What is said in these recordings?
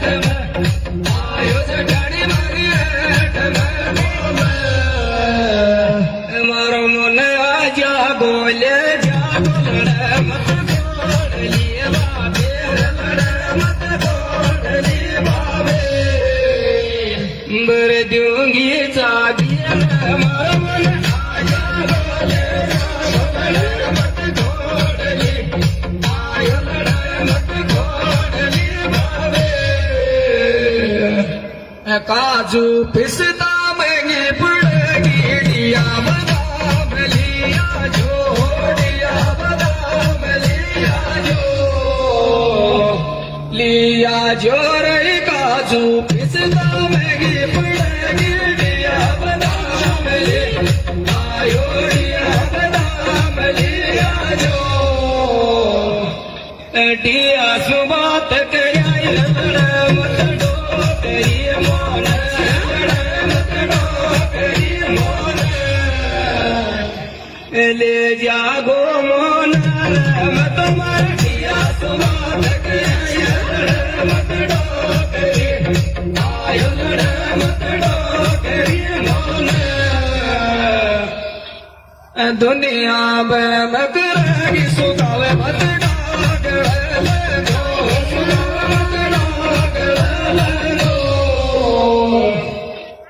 आयो जटाड़ी मारी हेठ में मारो मन आजा बोले जा बोलड़े मत छोड़ लिए बाबे लड़े मत छोड़ लिए बाबे बर दूंगी चाबी मारो मन आजा बोले जा बोलड़े मत छोड़ लिए आयो लड़े मत छोड़ लिए बाबे काजू पिस्ता महंगी पड़ेगी दिया बादाम लिया जो दिया बादाम लिया जो रे काजू पिस्ता महंगी पड़ेगी दिया बादाम आयो दिया बादाम लिया जो दिया सुबह तक आई लड़ मत डो तेरी मोन ले जागो मोन मैं तुम्हारे दिया सुबह तक मत डो तेरी आयो लड़ मत डो तेरी मोन दुनिया में मकरेगी सुगावे मत डाग ले दो सुगावे मत डाग ले दो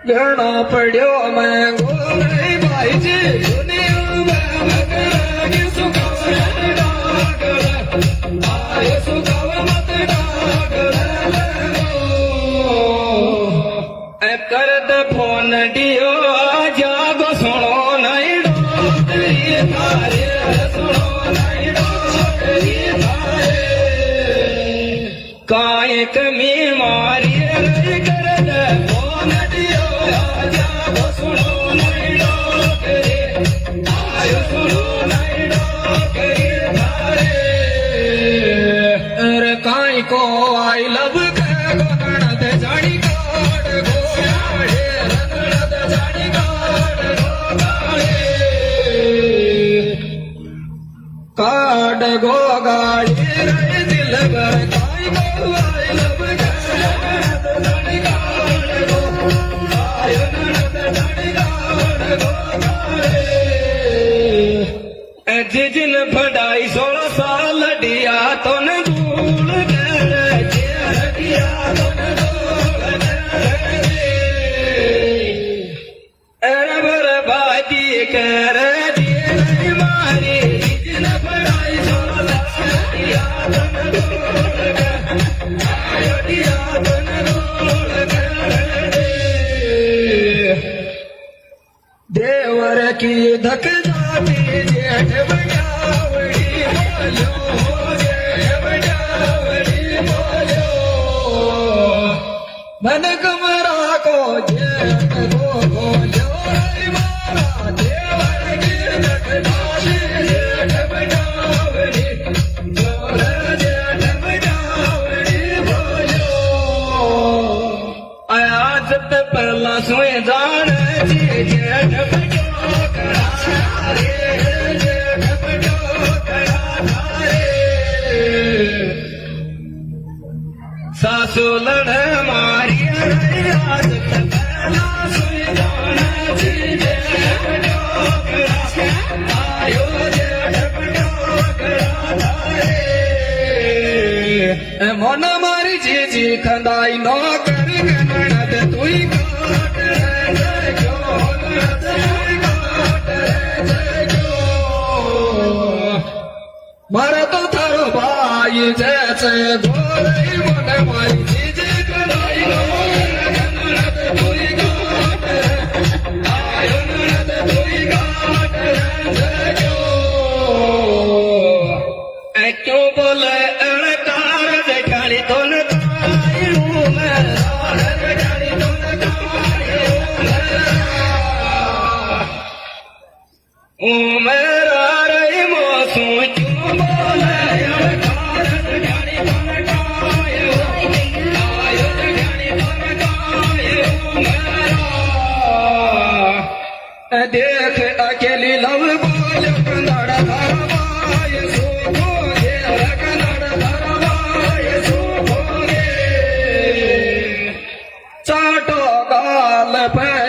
गणा पड़ियो मैं गोरे भाई जी दुनिया में मकरेगी सुगावे डाग ले आयो सुगावे मत डाग ले दो कर दे फोन दियो जागो सुनो नहीं तारे सुनो नहीं डोरी तारे काहे कमी मारी रे कर दे फोन दियो जागो सुनो नहीं डोरी आयो सुनो नहीं डोरी तारे अरे काहे को आई लव के गणत जानी काट गोयाड़े रगड़त जानी काट गोगाड़े काट गो गाड़ी रे दिल भर काई गो आई लब गणत जानी काट गो आयो गणत जानी काट गो गाड़े जिन फड़ाई 16 साल दिया तो न भूल गए जेल दिया तो न भूल गए अरे बर्बादी कर दिए मारी जिन फड़ाई 16 साल दिया तो न भूल गए आयो दिया तो न भूल गए देवर की धक जाती जेठ बजावड़ी बोलो जेठ बजावड़ी बोलो मन कमरा को जेठ को बोलो मारा देवर की धक जाती जेठ बजावड़ी बोलो जेठ बजावड़ी बोलो आज तक पहला सोए जान जी जेठ बजा सासू लड़ मारी आज पहला सुई जाना आयो मन मारी जी खंदाई नो कर गणत तुई काट मारा तो थारो भाई जैसे गोरे मन मारी जी खंदाई नो गणत तुई काट आयो गणत तुई काट क्यों बोले अड़कार देखाड़ी तो न मेरा रे मौसू क्यों बोले अड़कार देखाड़ी तो न मफत